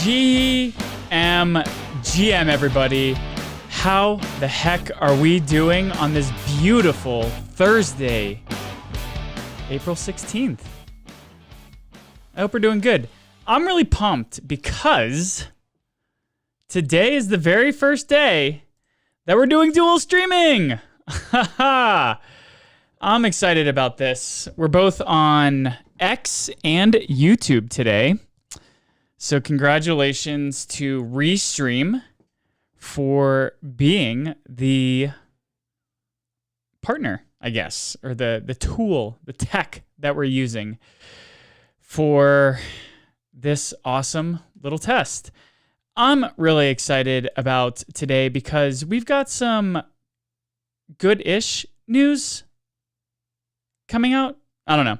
GM, everybody. How the heck are we doing on this beautiful Thursday, April 16th? I hope we're doing good. I'm really pumped because today is the very first day that we're doing dual streaming. I'm excited about this. We're both on X and YouTube today. So congratulations to Restream for being the partner, I guess, or the tool, the tech that we're using for this awesome little test. I'm really excited about today because we've got some good-ish news coming out. I don't know.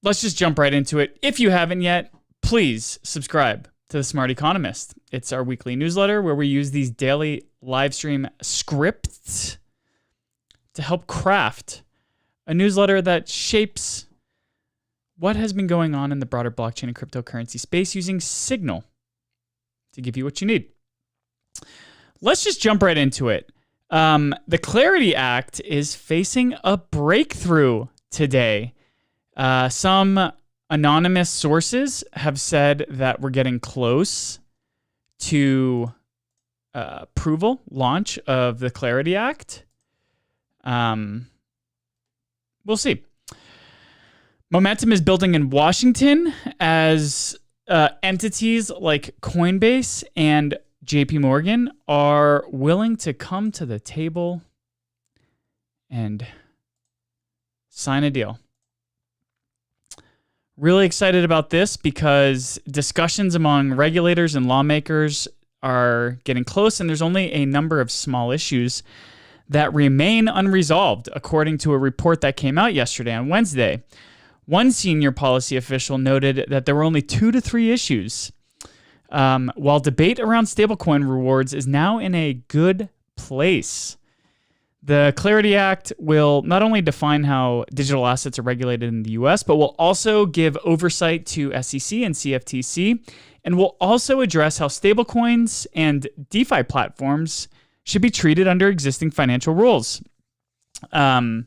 Let's just jump right into it. If you haven't yet, please subscribe to The Smart Economist. It's our weekly newsletter where we use these daily live stream scripts to help craft a newsletter that shapes what has been going on in the broader blockchain and cryptocurrency space using Signal to give you what you need. Let's just jump right into it. The Clarity Act is facing a breakthrough today. Some anonymous sources have said that we're getting close to approval, launch of the Clarity Act. We'll see. Momentum is building in Washington as entities like Coinbase and JP Morgan are willing to come to the table and sign a deal. Really excited about this because discussions among regulators and lawmakers are getting close, and there's only a number of small issues that remain unresolved, according to a report that came out yesterday on Wednesday. One senior policy official noted that there were only 2 to 3 issues, while debate around stablecoin rewards is now in a good place. The Clarity Act will not only define how digital assets are regulated in the U.S., but will also give oversight to SEC and CFTC, and will also address how stablecoins and DeFi platforms should be treated under existing financial rules. The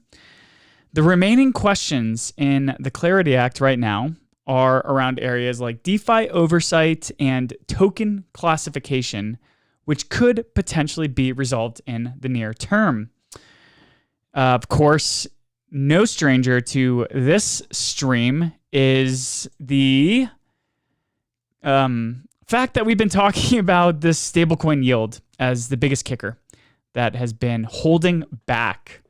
remaining questions in the Clarity Act right now are around areas like DeFi oversight and token classification, which could potentially be resolved in the near term. Of course, no stranger to this stream is the fact that we've been talking about this stablecoin yield as the biggest kicker that has been holding back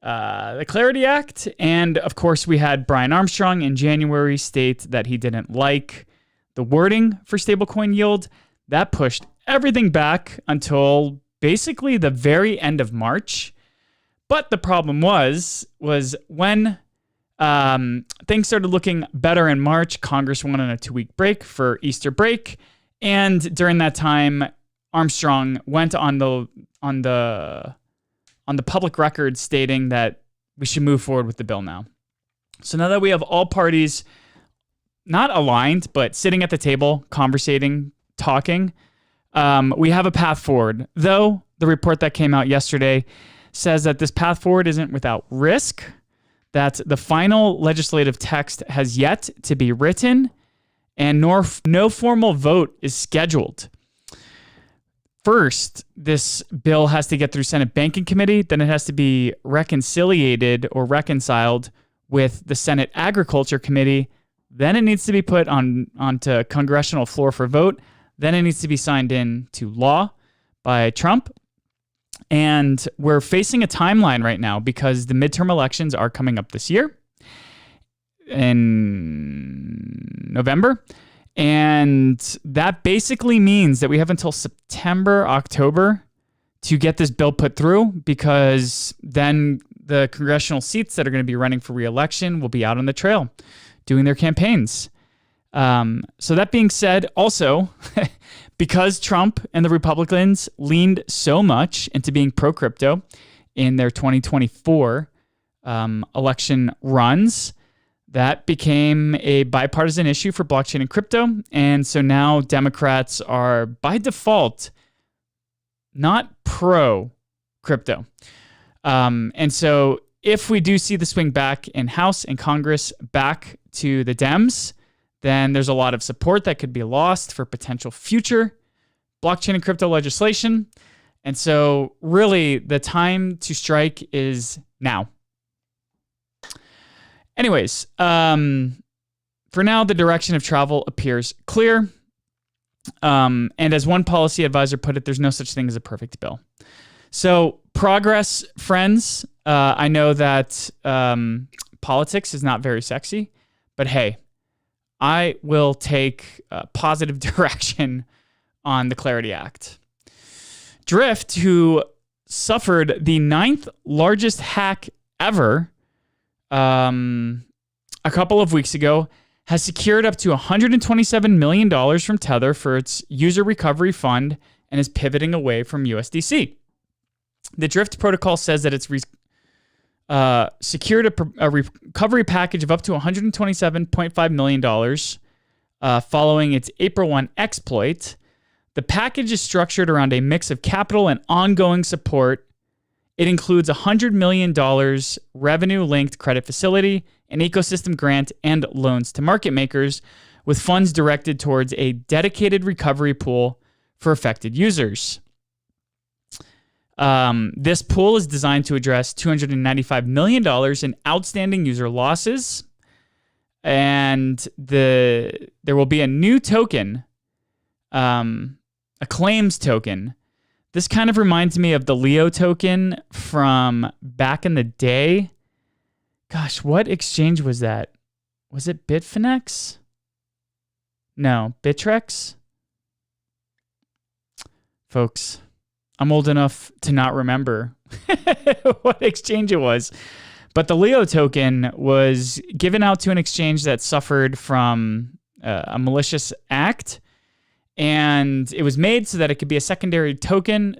the Clarity Act. And of course, we had Brian Armstrong in January state that he didn't like the wording for stablecoin yield. That pushed everything back until basically the very end of March. But the problem was when things started looking better in March, Congress went on a 2-week break for Easter break. And during that time, Armstrong went on the public record stating that we should move forward with the bill now. So now that we have all parties not aligned, but sitting at the table, conversating, talking, we have a path forward. Though the report that came out yesterday says that this path forward isn't without risk, that the final legislative text has yet to be written, and no formal vote is scheduled. First, this bill has to get through Senate Banking Committee, then it has to be reconciliated or reconciled with the Senate Agriculture Committee, then it needs to be put onto congressional floor for vote, then it needs to be signed into law by Trump. And we're facing a timeline right now because the midterm elections are coming up this year in November. And that basically means that we have until September, October to get this bill put through, because then the congressional seats that are going to be running for re-election will be out on the trail doing their campaigns. So that being said, also, because Trump and the Republicans leaned so much into being pro-crypto in their 2024 election runs, that became a bipartisan issue for blockchain and crypto. And so now Democrats are by default not pro crypto. And so if we do see the swing back in House and Congress back to the Dems, then there's a lot of support that could be lost for potential future blockchain and crypto legislation. And so really the time to strike is now. Anyways, for now, the direction of travel appears clear. And as one policy advisor put it, there's no such thing as a perfect bill. So progress, friends. I know that politics is not very sexy, but hey, I will take positive direction on the Clarity Act. Drift, who suffered the 9th largest hack ever a couple of weeks ago, has secured up to $127 million from Tether for its user recovery fund and is pivoting away from USDC. The Drift protocol says that it's secured a recovery package of up to $127.5 million following its April 1 exploit. The package is structured around a mix of capital and ongoing support. It includes $100 million revenue-linked credit facility, an ecosystem grant, and loans to market makers, with funds directed towards a dedicated recovery pool for affected users. This pool is designed to address $295 million in outstanding user losses, and there will be a new token, a claims token. This kind of reminds me of the Leo token from back in the day. Gosh, what exchange was that? Was it Bitfinex? No, Bittrex? Folks, I'm old enough to not remember what exchange it was. But the Leo token was given out to an exchange that suffered from a malicious act. And it was made so that it could be a secondary token,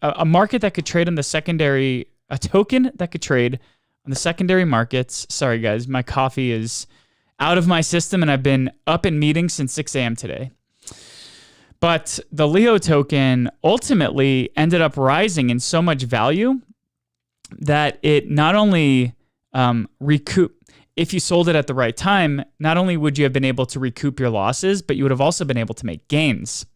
a market that could trade on the secondary, a token that could trade on the secondary markets. Sorry, guys, my coffee is out of my system and I've been up in meetings since 6 a.m. today. But the Leo token ultimately ended up rising in so much value that it not only if you sold it at the right time, not only would you have been able to recoup your losses, but you would have also been able to make gains.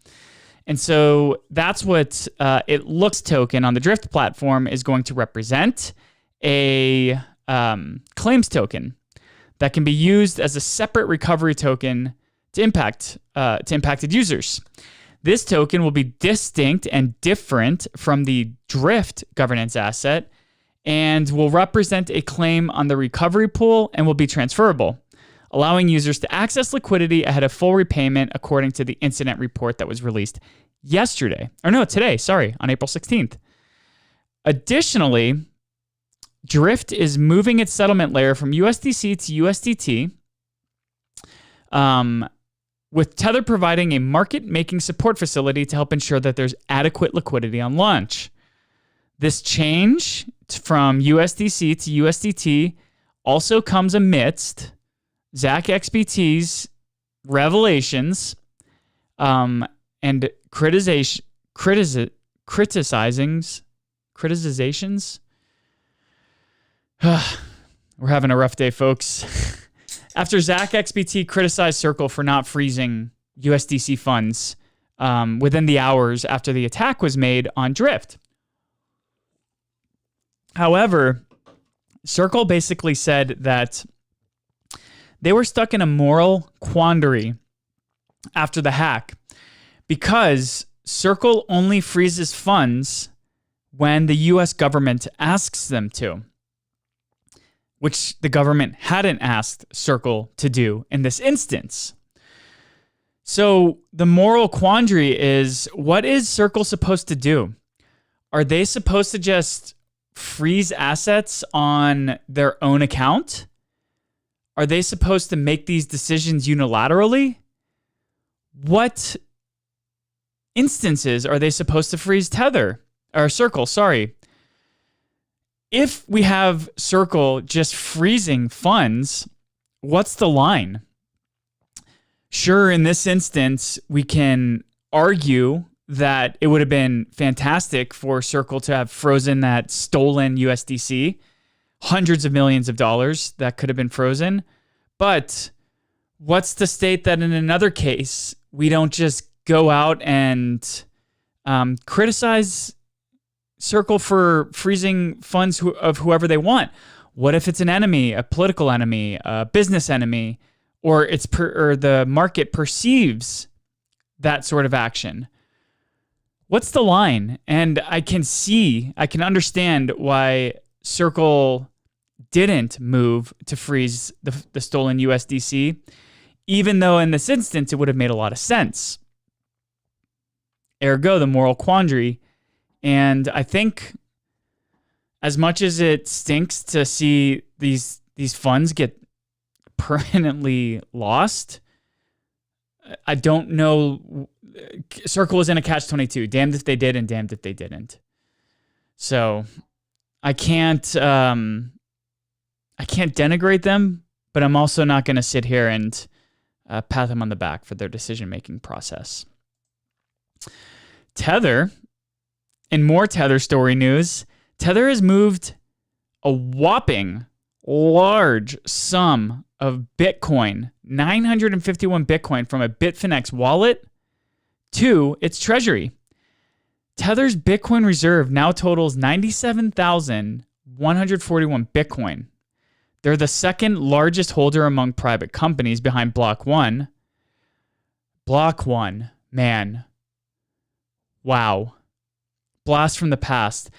And so that's what it looks token on the Drift platform is going to represent, a claims token that can be used as a separate recovery token to impacted users. This token will be distinct and different from the Drift governance asset and will represent a claim on the recovery pool and will be transferable, allowing users to access liquidity ahead of full repayment according to the incident report that was released today, on April 16th. Additionally, Drift is moving its settlement layer from USDC to USDT, with Tether providing a market-making support facility to help ensure that there's adequate liquidity on launch. This change from USDC to USDT also comes amidst Zach XBT's revelations and critizations. We're having a rough day, folks. After Zach XBT criticized Circle for not freezing USDC funds within the hours after the attack was made on Drift. However, Circle basically said that they were stuck in a moral quandary after the hack because Circle only freezes funds when the US government asks them to, which the government hadn't asked Circle to do in this instance. So the moral quandary is, what is Circle supposed to do? Are they supposed to just freeze assets on their own account? Are they supposed to make these decisions unilaterally? What instances are they supposed to freeze Circle? If we have Circle just freezing funds what's the line? Sure, in this instance, we can argue that it would have been fantastic for Circle to have frozen that stolen USDC, hundreds of millions of dollars that could have been frozen. But what's to state that in another case, we don't just go out and criticize Circle for freezing funds of whoever they want? What if it's an enemy, a political enemy, a business enemy, or or the market perceives that sort of action? What's the line? And I can understand why Circle didn't move to freeze the stolen USDC, even though in this instance it would have made a lot of sense. Ergo, the moral quandary. And I think as much as it stinks to see these funds get permanently lost, I don't know. Circle is in a catch-22. Damned if they did and damned if they didn't. So I can't denigrate them, but I'm also not going to sit here and pat them on the back for their decision-making process. Tether, in more Tether story news, Tether has moved a whopping large sum of Bitcoin, 951 Bitcoin, from a Bitfinex wallet to its treasury. Tether's Bitcoin reserve now totals 97,141 Bitcoin. They're the second largest holder among private companies behind Block One. Block One, man. Wow. Blast from the past.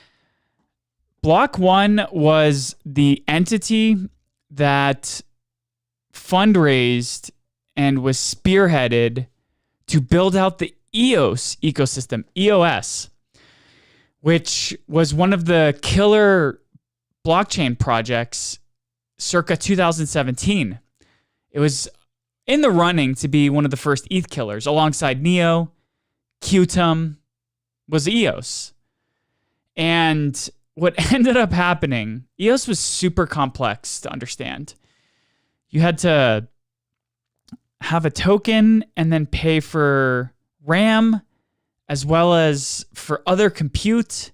Block One was the entity that fundraised and was spearheaded to build out the EOS ecosystem, EOS, which was one of the killer blockchain projects circa 2017. It was in the running to be one of the first ETH killers. Alongside Neo, Qtum was EOS. And what ended up happening, EOS was super complex to understand. You had to have a token and then pay for RAM as well as for other compute.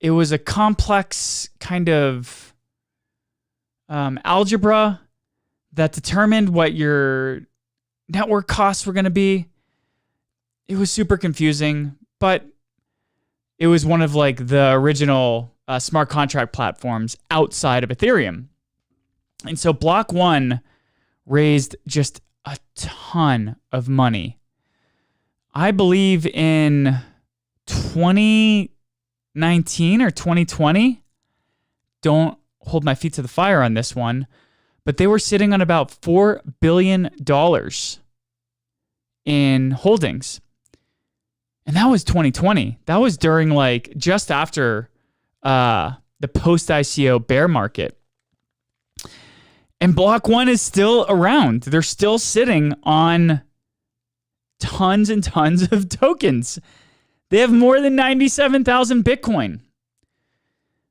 It was a complex kind of algebra that determined what your network costs were going to be. It was super confusing, but it was one of like the original smart contract platforms outside of Ethereum. And so Block One raised just a ton of money. I believe in 2019 or 2020, don't hold my feet to the fire on this one, but they were sitting on about $4 billion in holdings. And that was 2020. That was during like just after the post-ICO bear market. And Block One is still around. They're still sitting on tons and tons of tokens. They have more than 97,000 Bitcoin.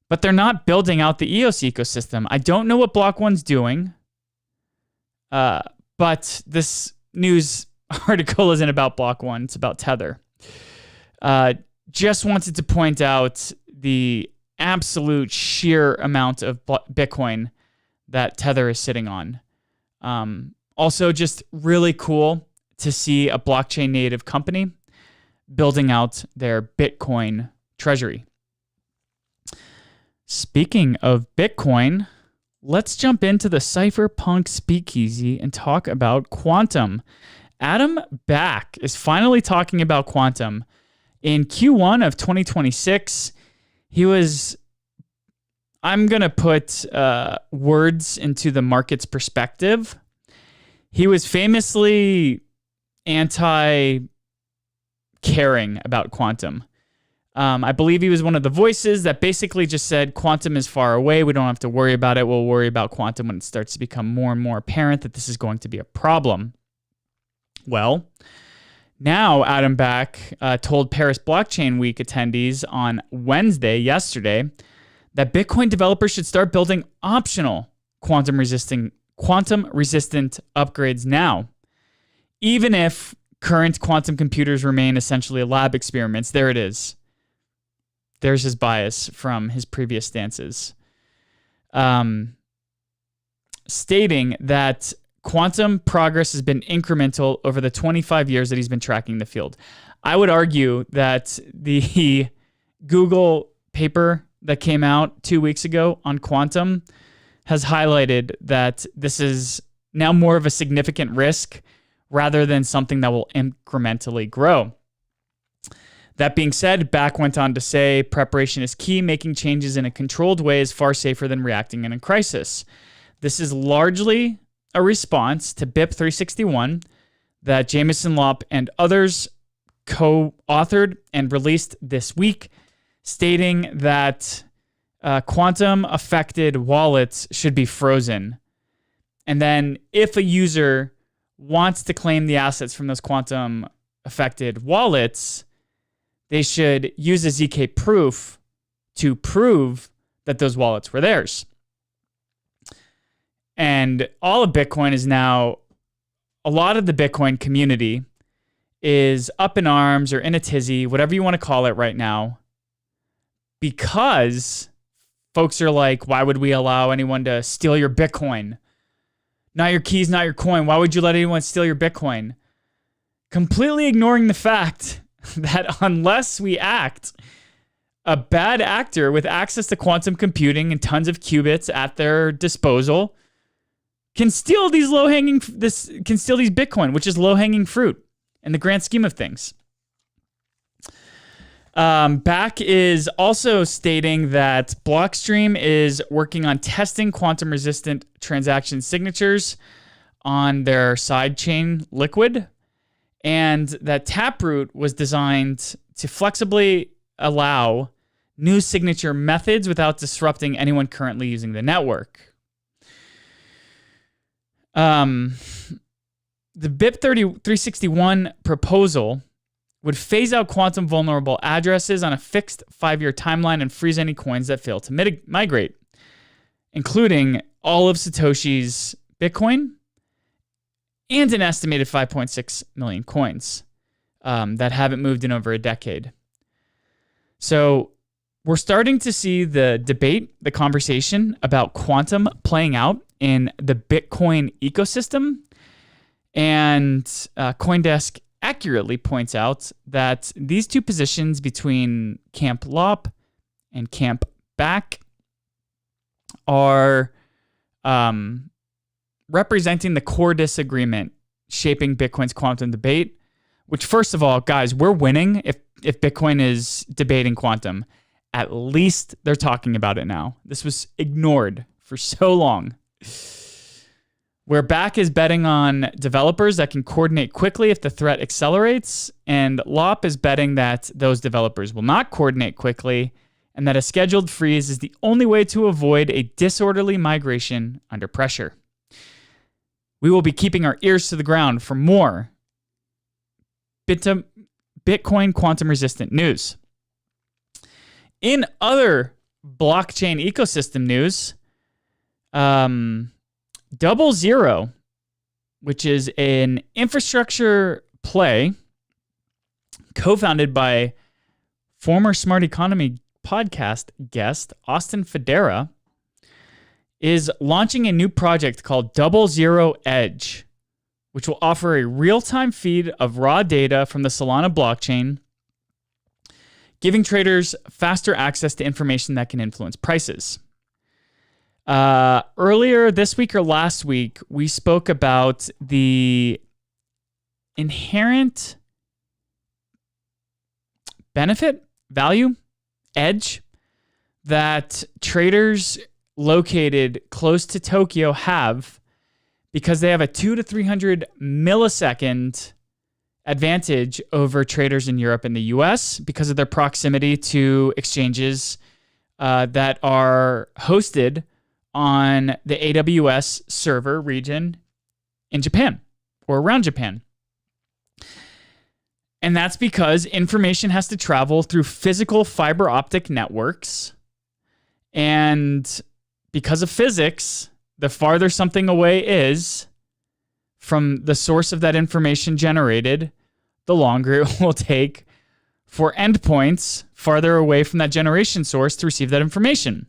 But they're not building out the EOS ecosystem. I don't know what Block One's doing. But this news article isn't about Block One. It's about Tether. Just wanted to point out the absolute sheer amount of Bitcoin that Tether is sitting on. Also, just really cool to see a blockchain native company building out their Bitcoin treasury. Speaking of Bitcoin, let's jump into the Cypherpunk Speakeasy and talk about Quantum. Adam Back is finally talking about Quantum. In Q1 of 2026, I'm going to put words into the market's perspective. He was famously anti-caring about Quantum. I believe he was one of the voices that basically just said, Quantum is far away. We don't have to worry about it. We'll worry about Quantum when it starts to become more and more apparent that this is going to be a problem. Well, now Adam Back told Paris Blockchain Week attendees on yesterday, that Bitcoin developers should start building optional quantum-resistant quantum resistant upgrades now. Even if current quantum computers remain essentially lab experiments, there it is. There's his bias from his previous stances. Stating that quantum progress has been incremental over the 25 years that he's been tracking the field. I would argue that the Google paper that came out 2 weeks ago on quantum has highlighted that this is now more of a significant risk rather than something that will incrementally grow. That being said, Back went on to say, preparation is key. Making changes in a controlled way is far safer than reacting in a crisis. This is largely a response to BIP 361 that Jameson Lopp and others co-authored and released this week, stating that quantum-affected wallets should be frozen. And then if a user wants to claim the assets from those quantum-affected wallets, they should use a ZK proof to prove that those wallets were theirs. And all of Bitcoin is now, a lot of the Bitcoin community is up in arms or in a tizzy, whatever you want to call it right now, because folks are like, why would we allow anyone to steal your Bitcoin? Not your keys, not your coin. Why would you let anyone steal your Bitcoin? Completely ignoring the fact that unless we act, a bad actor with access to quantum computing and tons of qubits at their disposal can steal these Bitcoin, which is low-hanging fruit in the grand scheme of things. Back is also stating that Blockstream is working on testing quantum-resistant transaction signatures on their sidechain Liquid, and that Taproot was designed to flexibly allow new signature methods without disrupting anyone currently using the network. The BIP 361 proposal would phase out quantum vulnerable addresses on a fixed 5-year timeline and freeze any coins that fail to migrate, including all of Satoshi's Bitcoin and an estimated 5.6 million coins that haven't moved in over a decade. So we're starting to see the debate, the conversation about quantum playing out in the Bitcoin ecosystem. And CoinDesk accurately points out that these two positions between Camp Lopp and Camp Back are representing the core disagreement shaping Bitcoin's quantum debate, which, first of all, guys, we're winning if Bitcoin is debating quantum. At least they're talking about it now. This was ignored for so long. Where Back is betting on developers that can coordinate quickly if the threat accelerates, and Lopp is betting that those developers will not coordinate quickly, and that a scheduled freeze is the only way to avoid a disorderly migration under pressure. We will be keeping our ears to the ground for more Bitcoin quantum-resistant news. In other blockchain ecosystem news, 00, which is an infrastructure play co-founded by former Smart Economy podcast guest Austin Federa, is launching a new project called 00 Edge, which will offer a real-time feed of raw data from the Solana blockchain, giving traders faster access to information that can influence prices. Earlier this week or last week, we spoke about the inherent benefit, value, edge that traders located close to Tokyo have because they have a 200 to 300 millisecond advantage over traders in Europe and the US because of their proximity to exchanges that are hosted on the AWS server region in Japan or around Japan. And that's because information has to travel through physical fiber optic networks. And because of physics, the farther something away is from the source of that information generated, the longer it will take for endpoints farther away from that generation source to receive that information.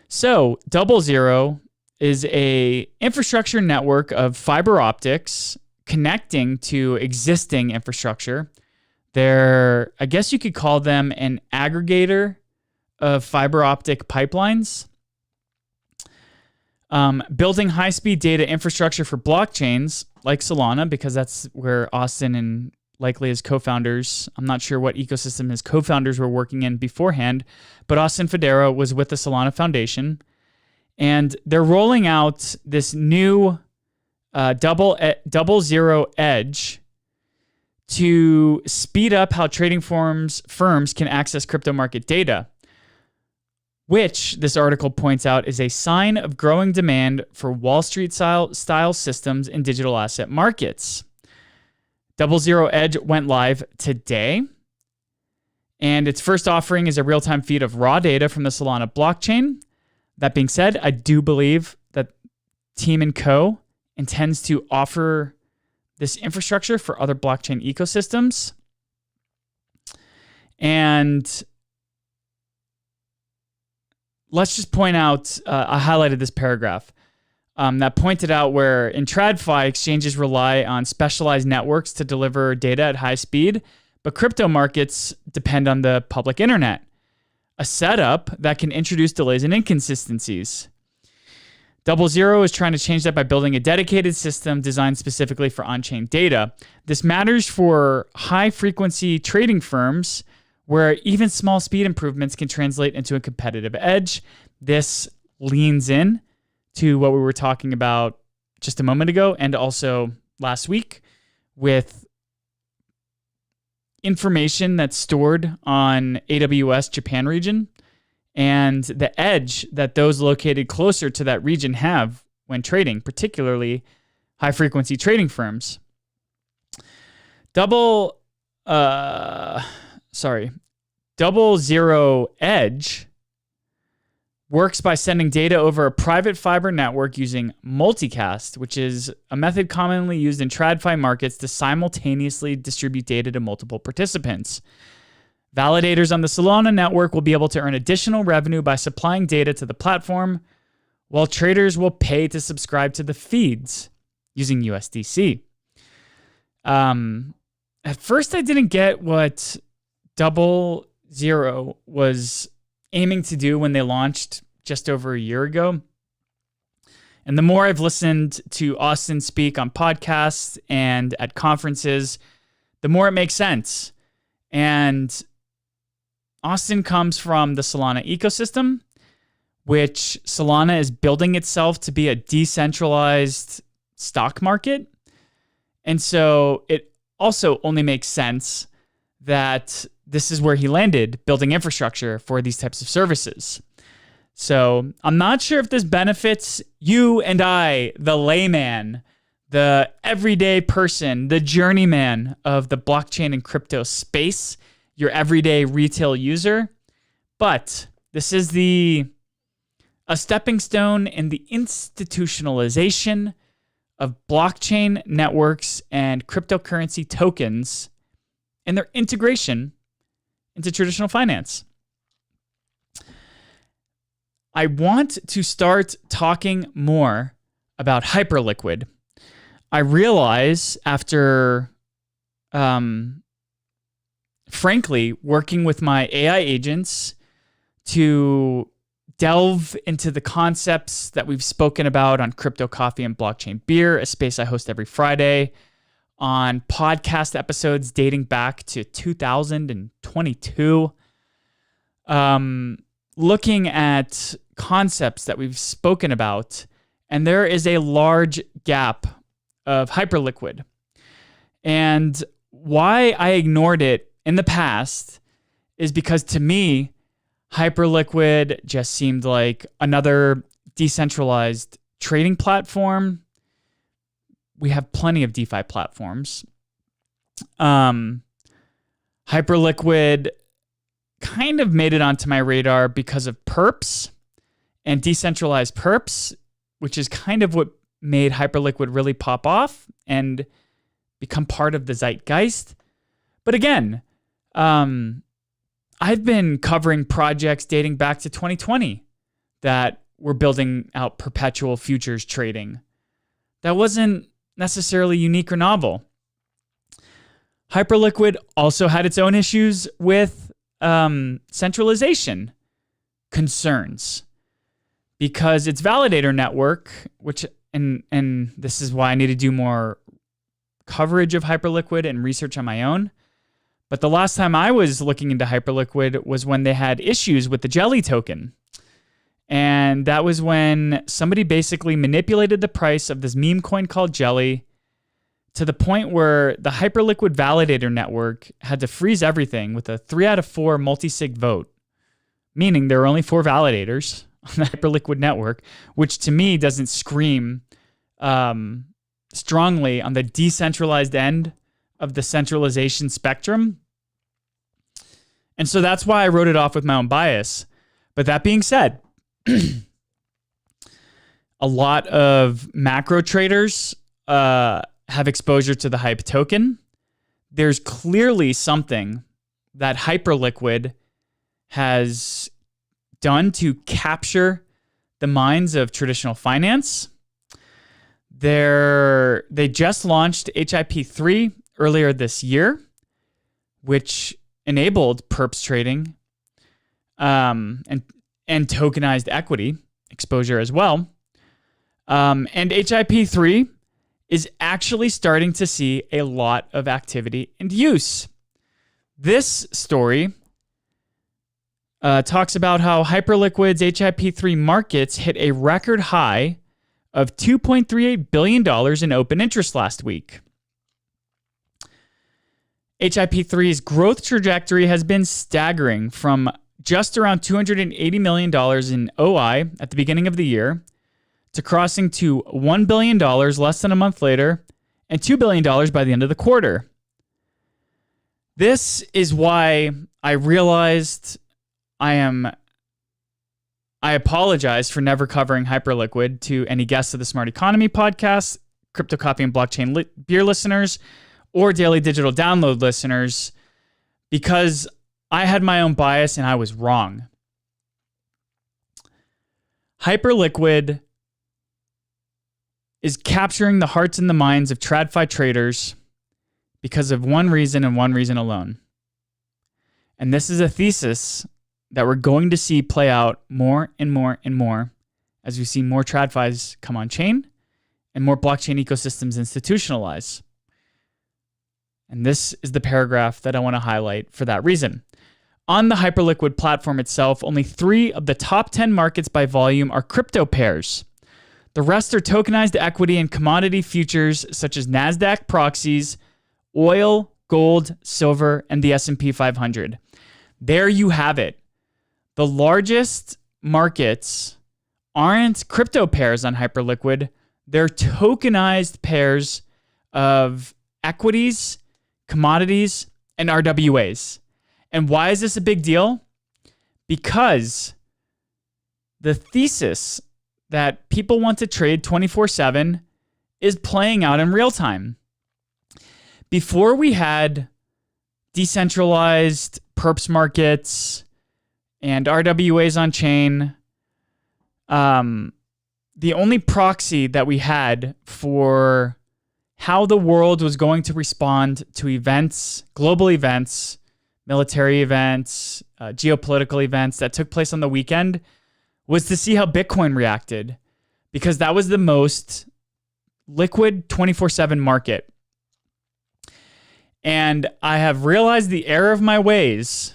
So 00 is a infrastructure network of fiber optics connecting to existing infrastructure. They're, I guess you could call them an aggregator of fiber optic pipelines. Building high-speed data infrastructure for blockchains like Solana, because that's where Austin and likely his co-founders, I'm not sure what ecosystem his co-founders were working in beforehand, but Austin Federa was with the Solana Foundation, and they're rolling out this new 00 Edge to speed up how trading firms can access crypto market data, which this article points out is a sign of growing demand for Wall Street style systems in digital asset markets. 00 Edge went live today, and its first offering is a real-time feed of raw data from the Solana blockchain. That being said, I do believe that Team & Co. intends to offer this infrastructure for other blockchain ecosystems. And let's just point out, I highlighted this paragraph that pointed out where in TradFi, exchanges rely on specialized networks to deliver data at high speed, but crypto markets depend on the public internet, a setup that can introduce delays and inconsistencies. 00 is trying to change that by building a dedicated system designed specifically for on-chain data. This matters for high-frequency trading firms where even small speed improvements can translate into a competitive edge. This leans in to what we were talking about just a moment ago and also last week with information that's stored on AWS Japan region and the edge that those located closer to that region have when trading, particularly high-frequency trading firms. 00 Edge works by sending data over a private fiber network using multicast, which is a method commonly used in TradFi markets to simultaneously distribute data to multiple participants. Validators on the Solana network will be able to earn additional revenue by supplying data to the platform, while traders will pay to subscribe to the feeds using USDC. At first, I didn't get what 00 was aiming to do when they launched just over a year ago. And the more I've listened to Austin speak on podcasts and at conferences, the more it makes sense. And Austin comes from the Solana ecosystem, which Solana is building itself to be a decentralized stock market. And so it also only makes sense that this is where he landed, building infrastructure for these types of services. So I'm not sure if this benefits you and I, the layman, the everyday person, the journeyman of the blockchain and crypto space, your everyday retail user. But this is a stepping stone in the institutionalization of blockchain networks and cryptocurrency tokens and their integration into traditional finance. I want to start talking more about Hyperliquid. I realize after, frankly, working with my AI agents to delve into the concepts that we've spoken about on Crypto Coffee and Blockchain Beer, a space I host every Friday, on podcast episodes dating back to 2022, looking at concepts that we've spoken about, and there is a large gap of Hyperliquid. And why I ignored it in the past is because to me, Hyperliquid just seemed like another decentralized trading platform. We have plenty of DeFi platforms. Hyperliquid kind of made it onto my radar because of perps and decentralized perps. which is kind of what made Hyperliquid really pop off and become part of the zeitgeist. But again, I've been covering projects dating back to 2020 that were building out perpetual futures trading. That wasn't necessarily unique or novel. Hyperliquid also had its own issues with centralization concerns because its validator network, which and this is why I need to do more coverage of Hyperliquid and research on my own. But the last time I was looking into Hyperliquid was when they had issues with the Jelly token. And that was when somebody basically manipulated the price of this meme coin called Jelly to the point where the Hyperliquid validator network had to freeze everything with a 3 out of 4 multi-sig vote, meaning there were only 4 validators on the Hyperliquid network, which to me doesn't scream strongly on the decentralized end of the centralization spectrum. And so that's why I wrote it off with my own bias. But that being said, a lot of macro traders have exposure to the Hype token. There's clearly something that Hyperliquid has done to capture the minds of traditional finance. They just launched HIP-3 earlier this year, which enabled perps trading and tokenized equity exposure as well. And HIP-3 is actually starting to see a lot of activity and use. This story talks about how Hyperliquid's HIP-3 markets hit a record high of $2.38 billion in open interest last week. HIP-3's growth trajectory has been staggering from just around $280 million in OI at the beginning of the year to crossing to $1 billion less than a month later and $2 billion by the end of the quarter. This is why I realized I apologize for never covering Hyperliquid to any guests of the Smart Economy podcast, Crypto Coffee and Blockchain Beer listeners, or Daily Digital Download listeners, because I had my own bias and I was wrong. Hyperliquid is capturing the hearts and the minds of TradFi traders because of one reason and one reason alone. And this is a thesis that we're going to see play out more and more and more as we see more TradFis come on chain and more blockchain ecosystems institutionalize. And this is the paragraph that I want to highlight for that reason. On the Hyperliquid platform itself, only 3 of the top 10 markets by volume are crypto pairs. The rest are tokenized equity and commodity futures such as NASDAQ proxies, oil, gold, silver, and the S&P 500. There you have it. The largest markets aren't crypto pairs on Hyperliquid. They're tokenized pairs of equities, commodities, and RWAs. And why is this a big deal? Because the thesis that people want to trade 24/7 is playing out in real time. Before we had decentralized perps markets and RWAs on chain, the only proxy that we had for how the world was going to respond to events, global events, military events, geopolitical events that took place on the weekend was to see how Bitcoin reacted, because that was the most liquid 24/7 market. And I have realized the error of my ways,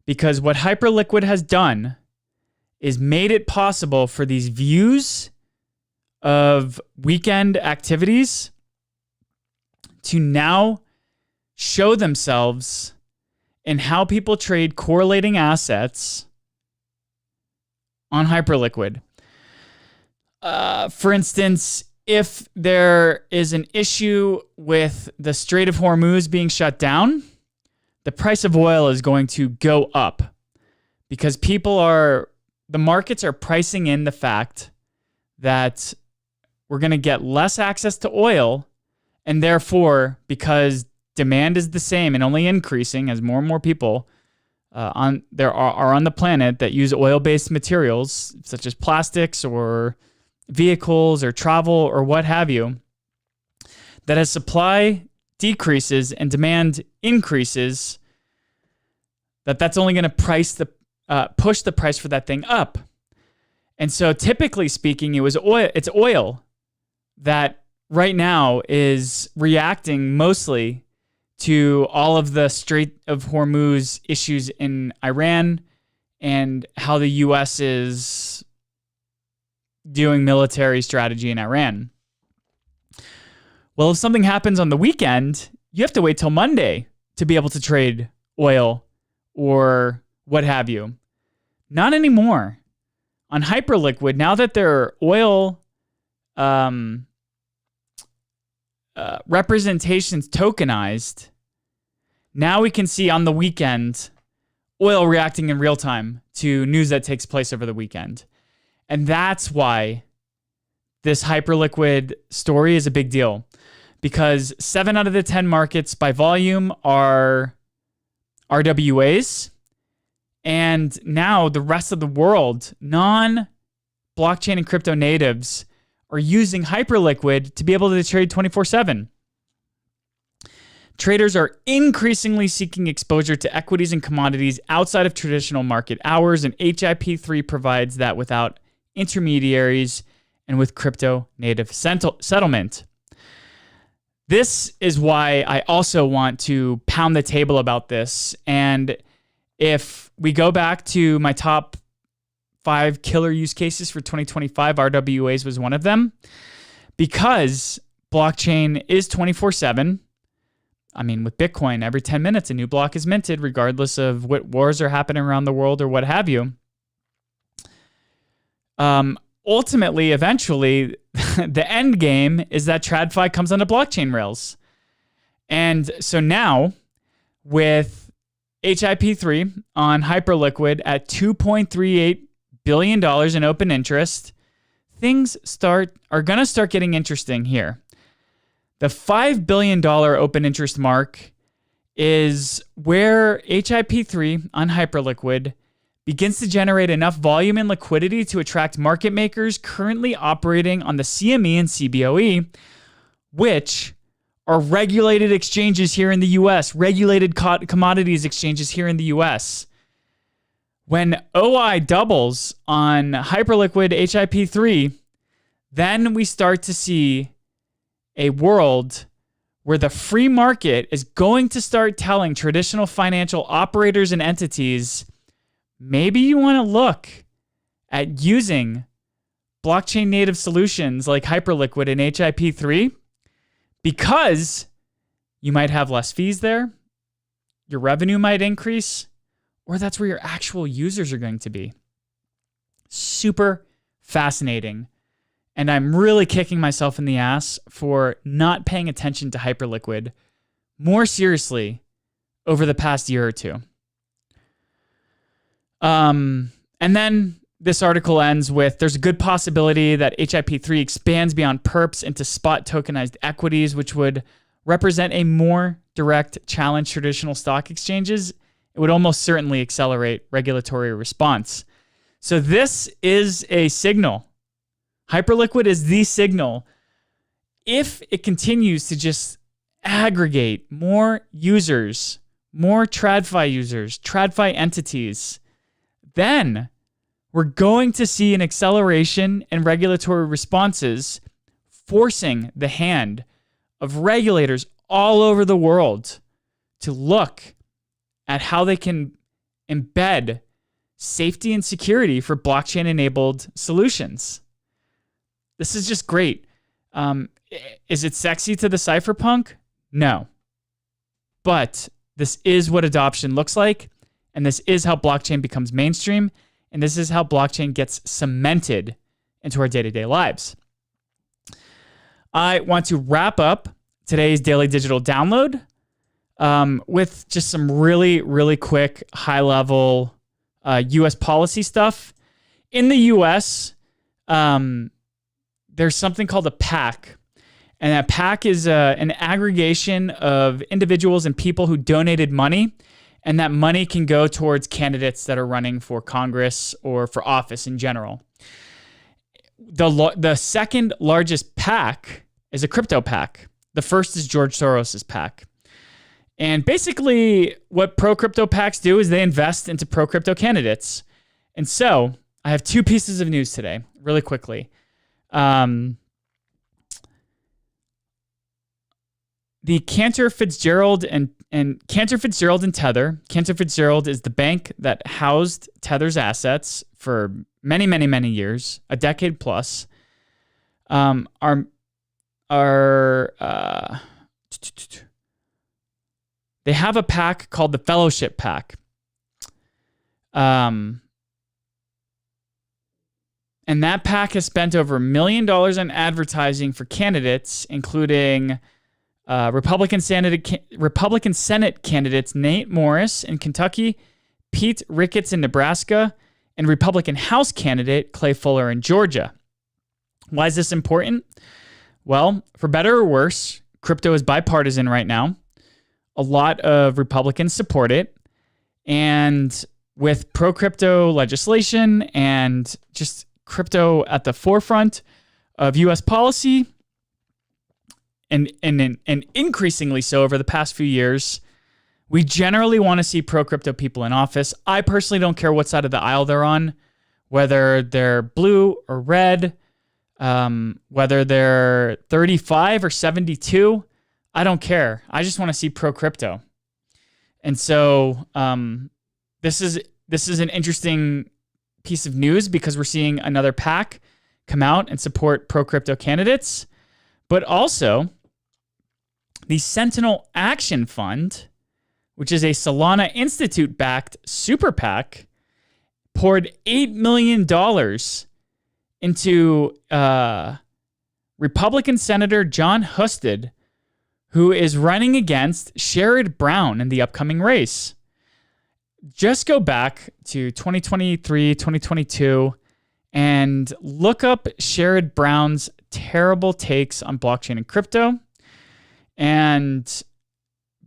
because what Hyperliquid has done is made it possible for these views of weekend activities to now show themselves in how people trade correlating assets on Hyperliquid. For instance, if there is an issue with the Strait of Hormuz being shut down, the price of oil is going to go up because the markets are pricing in the fact that we're going to get less access to oil, and therefore, because demand is the same and only increasing as more and more people are on the planet that use oil-based materials such as plastics or vehicles or travel or what have you, that as supply decreases and demand increases, that's only going to push the price for that thing up. And so typically speaking, it's oil that right now is reacting mostly to all of the Strait of Hormuz issues in Iran and how the U.S. is doing military strategy in Iran. Well, if something happens on the weekend, you have to wait till Monday to be able to trade oil or what have you. Not anymore. On Hyperliquid, now that their oil representation's tokenized, now we can see on the weekend oil reacting in real time to news that takes place over the weekend. And that's why this Hyperliquid story is a big deal, because 7 out of the 10 markets by volume are RWAs. And now the rest of the world, non-blockchain and crypto natives, are using Hyperliquid to be able to trade 24/7. Traders are increasingly seeking exposure to equities and commodities outside of traditional market hours, and HIP-3 provides that without intermediaries and with crypto native settlement. This is why I also want to pound the table about this. And if we go back to my top 5 killer use cases for 2025, RWAs was one of them. Because blockchain is 24/7. I mean, with Bitcoin, every 10 minutes a new block is minted, regardless of what wars are happening around the world or what have you. Ultimately, eventually, the end game is that TradFi comes onto blockchain rails. And so now, with HIP-3 on Hyperliquid at $2.38 billion in open interest, things are going to start getting interesting here. The $5 billion open interest mark is where HIP-3 on Hyperliquid begins to generate enough volume and liquidity to attract market makers currently operating on the CME and CBOE, which are regulated exchanges here in the US, regulated commodities exchanges here in the US. When OI doubles on Hyperliquid HIP-3, then we start to see a world where the free market is going to start telling traditional financial operators and entities, maybe you want to look at using blockchain native solutions like Hyperliquid and HIP-3 because you might have less fees there, your revenue might increase, or that's where your actual users are going to be. Super fascinating. And I'm really kicking myself in the ass for not paying attention to Hyperliquid more seriously over the past year or two. And then this article ends with, there's a good possibility that HIP-3 expands beyond perps into spot tokenized equities, which would represent a more direct challenge to traditional stock exchanges. It would almost certainly accelerate regulatory response. So this is a signal. Hyperliquid is the signal. If it continues to just aggregate more users, more TradFi users, TradFi entities, then we're going to see an acceleration in regulatory responses, forcing the hand of regulators all over the world to look at how they can embed safety and security for blockchain-enabled solutions. This is just great. Is it sexy to the cypherpunk? No. But this is what adoption looks like, and this is how blockchain becomes mainstream, and this is how blockchain gets cemented into our day-to-day lives. I want to wrap up today's Daily Digital Download with just some really, really quick, high-level U.S. policy stuff. In the U.S., there's something called a PAC. And that PAC is an aggregation of individuals and people who donated money. And that money can go towards candidates that are running for Congress or for office in general. The second largest PAC is a crypto PAC. The first is George Soros's PAC. And basically what pro-crypto PACs do is they invest into pro-crypto candidates. And so I have two pieces of news today, really quickly. The Cantor Fitzgerald and Cantor Fitzgerald and Tether. Cantor Fitzgerald is the bank that housed Tether's assets for many, many, many years, a decade plus. They have a PAC called the Fellowship PAC. And that PAC has spent over $1 million on advertising for candidates, including Republican Senate candidates Nate Morris in Kentucky, Pete Ricketts in Nebraska, and Republican House candidate Clay Fuller in Georgia. Why is this important? Well, for better or worse, crypto is bipartisan right now. A lot of Republicans support it. And with pro-crypto legislation and just crypto at the forefront of U.S. policy, and increasingly so over the past few years, we generally want to see pro-crypto people in office. I personally don't care what side of the aisle they're on, whether they're blue or red, whether they're 35 or 72. I don't care. I just want to see pro-crypto. And so this is an interesting piece of news because we're seeing another PAC come out and support pro-crypto candidates. But also, the Sentinel Action Fund, which is a Solana Institute-backed super PAC, poured $8 million into Republican Senator John Husted, who is running against Sherrod Brown in the upcoming race. Just go back to 2023, 2022, and look up Sherrod Brown's terrible takes on blockchain and crypto. And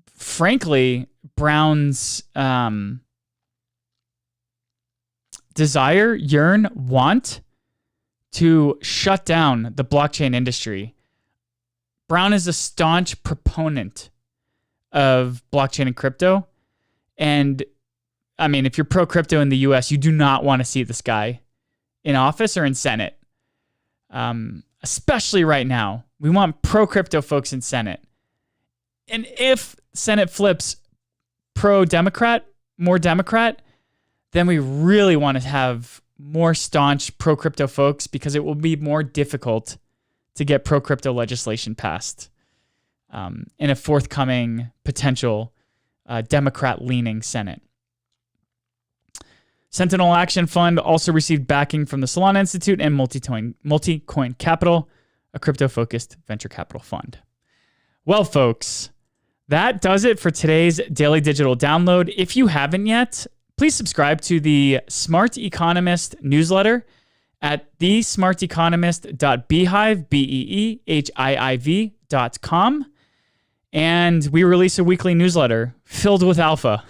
frankly, Brown's want to shut down the blockchain industry. Brown is a staunch proponent of blockchain and crypto. And I mean, if you're pro-crypto in the US, you do not want to see this guy in office or in Senate. Especially right now. We want pro-crypto folks in Senate. And if Senate flips pro-Democrat, more Democrat, then we really want to have more staunch pro-crypto folks because it will be more difficult to get pro-crypto legislation passed in a forthcoming potential Democrat-leaning Senate. Sentinel Action Fund also received backing from the Solana Institute and Multicoin Capital, a crypto-focused venture capital fund. Well, folks, that does it for today's Daily Digital Download. If you haven't yet, please subscribe to the Smart Economist newsletter at thesmarteconomist.beehiiv.com. And we release a weekly newsletter filled with alpha,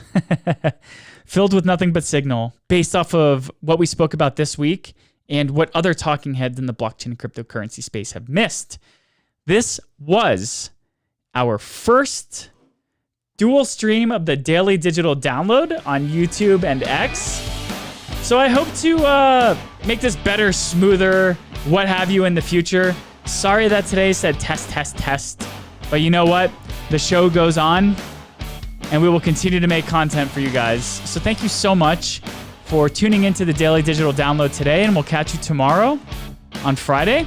filled with nothing but signal, based off of what we spoke about this week and what other talking heads in the blockchain and cryptocurrency space have missed. This was our first dual stream of the Daily Digital Download on YouTube and X. So I hope to make this better, smoother, what have you in the future. Sorry that today said test. But you know what? The show goes on, and we will continue to make content for you guys. So thank you so much for tuning into the Daily Digital Download today, and we'll catch you tomorrow on Friday.